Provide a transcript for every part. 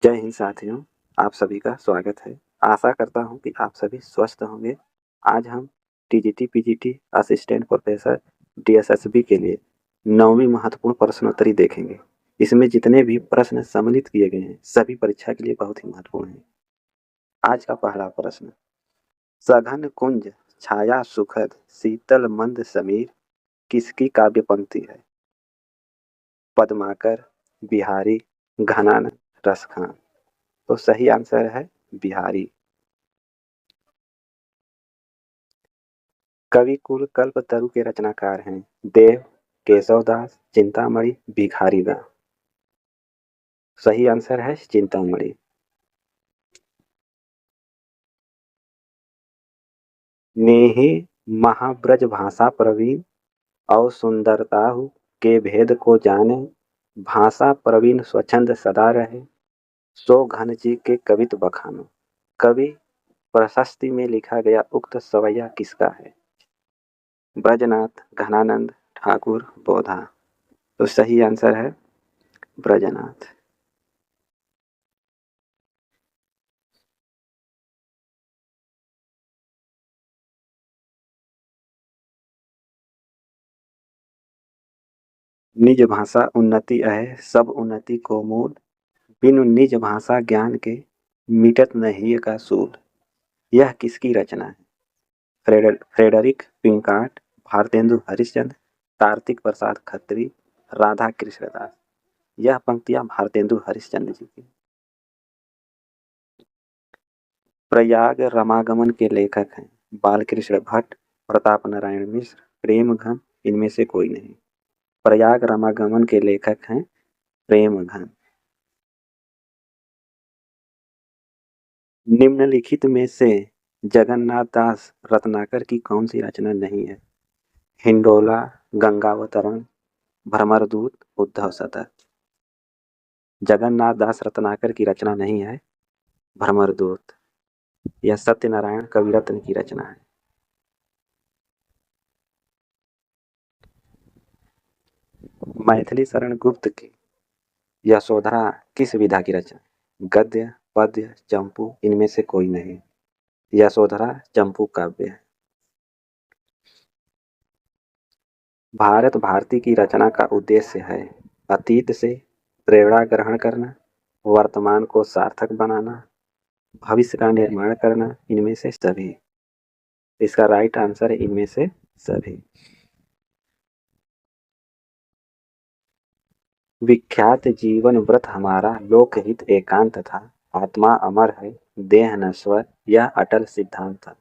जय हिंद साथियों, आप सभी का स्वागत है। आशा करता हूँ कि आप सभी स्वस्थ होंगे। आज हम TGT PGT assistant professor DSSB के लिए 9वीं महत्वपूर्ण प्रश्नोत्तरी देखेंगे। इसमें जितने भी प्रश्न सम्मिलित किए गए हैं सभी परीक्षा के लिए बहुत ही महत्वपूर्ण हैं। आज का पहला प्रश्न, सघन कुंज छाया सुखद शीतल मंद समीर किसकी काव्य पंक्ति है? पद्माकर, बिहारी, घनानंद, रसखान। तो सही आंसर है बिहारी। कवि कुल कल्पतरु के रचनाकार हैं देव, केशवदास, चिंतामणि, भिखारीदास। सही आंसर है चिंतामणि। नेहि महाब्रज भाषा प्रवीण और सुंदरताहु के भेद को जाने, भाषा प्रवीण स्वच्छंद सदा रहे, सो घन जी के कवित बखानो। कवि प्रशस्ति में लिखा गया उक्त सवैया किसका है? ब्रजनाथ, घनानंद, ठाकुर, बोधा। तो सही आंसर है ब्रजनाथ। निज भाषा उन्नति अहे सब उन्नति को मूल, बिनु निज भाषा ज्ञान के मिटत नहीं का सूल। यह किसकी रचना है? फ्रेडरिक पिंकार्ट, भारतेंदु हरिश्चंद्र, कार्तिक प्रसाद खत्री, राधा कृष्णदास। यह पंक्तियां भारतेंदु हरिश्चंद्र जी की। प्रयाग रामागमन के लेखक हैं बालकृष्ण भट्ट, प्रताप नारायण मिश्र, प्रेम घन, इनमें से कोई नहीं। प्रयाग रामागमन के लेखक हैं प्रेम घन। निम्नलिखित में से जगन्नाथ दास रत्नाकर की कौन सी रचना नहीं है? हिंडोला, गंगावतरण, भ्रमरदूत, उद्धव शतक। जगन्नाथ दास रत्नाकर की रचना नहीं है भ्रमरदूत। यह सत्यनारायण कविरत्न की रचना है। मैथिली शरण गुप्त की यशोधरा किस विधा की रचना? गद्य, पद्य, चंपू, इनमें से कोई नहीं। यशोधरा चंपू काव्य है। भारत भारती की रचना का उद्देश्य है अतीत से प्रेरणा ग्रहण करना, वर्तमान को सार्थक बनाना, भविष्य का निर्माण करना, इनमें से सभी। इसका राइट आंसर है इनमें से सभी। विख्यात जीवन व्रत हमारा लोकहित एकांत था, आत्मा अमर है देह नश्वर यह अटल सिद्धांत था।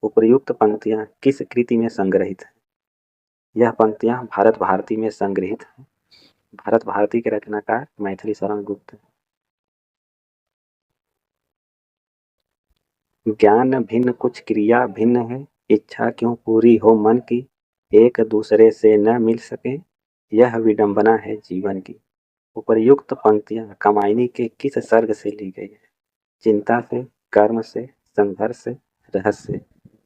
उपर्युक्त पंक्तियां किस कृति में संग्रहित है? यह पंक्तियां भारत भारती में संग्रहित है। भारत भारती के रचनाकार मैथिली शरण गुप्त। ज्ञान भिन्न कुछ क्रिया भिन्न है, इच्छा क्यों पूरी हो मन की, एक दूसरे से न मिल सके यह विडंबना है जीवन की। उपर्युक्त पंक्तियां कामायनी के किस सर्ग से ली गई है? चिंता से, कर्म से, संघर्ष से, रहस्य से।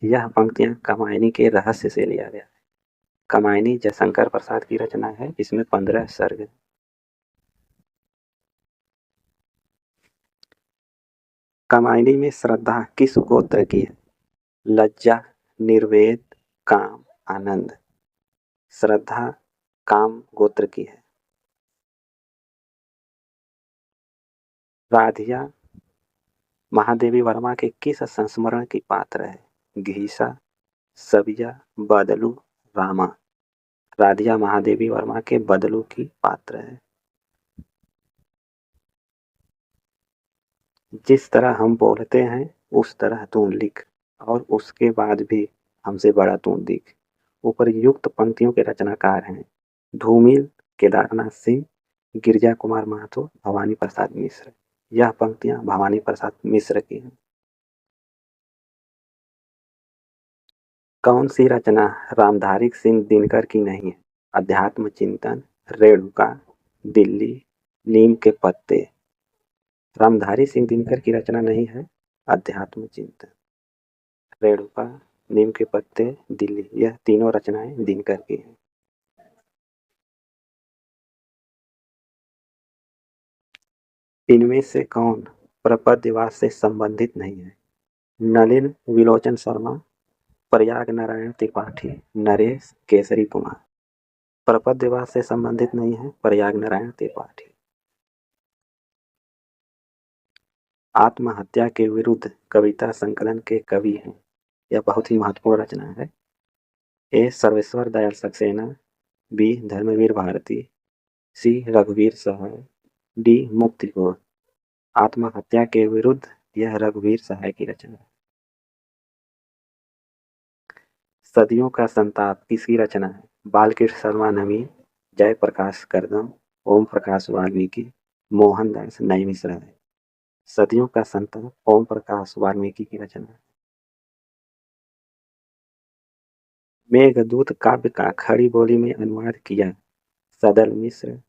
यह पंक्तियां कामायनी के रहस्य से लिया गया है। कामायनी जयशंकर प्रसाद की रचना है। इसमें 15 सर्ग है। कामायनी में श्रद्धा किस गोत्र की है? लज्जा, निर्वेद, काम, आनंद। श्रद्धा काम गोत्र की है। राधिया महादेवी वर्मा के किस संस्मरण की पात्र है? घीसा, सबिया, बदलू, रामा। राधिया महादेवी वर्मा के बदलू की पात्र है। जिस तरह हम बोलते हैं उस तरह तू लिख और उसके बाद भी हमसे बड़ा तू दिख। उपर्युक्त पंक्तियों के रचनाकार हैं धूमिल, केदारनाथ सिंह, गिरिजा कुमार महतो, भवानी प्रसाद मिश्र। यह पंक्तियां भवानी प्रसाद मिश्र की हैं। कौन सी रचना रामधारी सिंह दिनकर की नहीं है? अध्यात्म चिंतन, रेणुका, दिल्ली, नीम के पत्ते। रामधारी सिंह दिनकर की रचना नहीं है अध्यात्म चिंतन, रेणुका, नीम के पत्ते, दिल्ली। यह तीनों रचनाएं दिनकर की हैं। इनमें से कौन प्रपदवास से संबंधित नहीं है? नलिन विलोचन शर्मा, प्रयाग नारायण त्रिपाठी, नरेश केसरी कुमार। प्रपदवास से संबंधित नहीं है प्रयाग नारायण त्रिपाठी। आत्महत्या के विरुद्ध कविता संकलन के कवि हैं। यह बहुत ही महत्वपूर्ण रचना है। ए सर्वेश्वर दयाल सक्सेना, बी धर्मवीर भारती, सी रघुवीर सहाय, डी मुक्ति घोष। आत्महत्या के विरुद्ध यह रघुवीर सहाय की रचना है। सदियों का संताप किसकी रचना है? बालकृष्ण शर्मा नवीन, जयप्रकाश करदम, ओम प्रकाश वाल्मीकि, मोहनदास नई राय। सदियों का संताप ओम प्रकाश वाल्मीकि की रचना है। मेघदूत काव्य का खड़ी बोली में अनुवाद किया सदल मिश्र,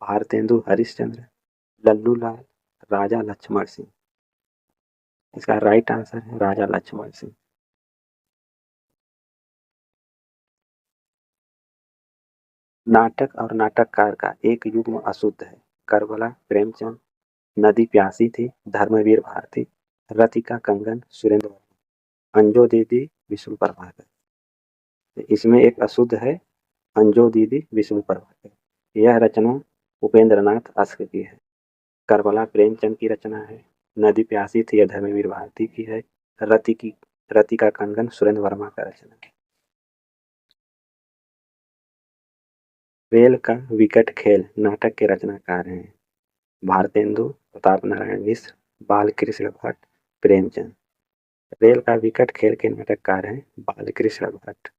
भारतेंदु हरिश्चंद्र, लल्लू लाल, राजा लक्ष्मण सिंह। इसका राइट आंसर है राजा लक्ष्मण सिंह। नाटक और नाटककार का एक युग्म अशुद्ध है। करबला प्रेमचंद, नदी प्यासी थी धर्मवीर भारती, रतिका कंगन सुरेंद्र, अंजो दीदी विष्णु प्रभाकर। इसमें एक अशुद्ध है अंजो दीदी विष्णु प्रभाकर। यह रचना उपेंद्र नाथ अश्क की है। करबला प्रेमचंद की रचना है। नदी प्यासी थी यह धर्मवीर भारती की है। रतिका कंगन सुरेंद्र वर्मा का रचना है। रेल का विकट खेल नाटक के रचनाकार हैं भारतेंदु प्रताप नारायण मिश्र, बालकृष्ण भट्ट, प्रेमचंद। रेल का विकट खेल के नाटककार हैं बालकृष्ण भट्ट।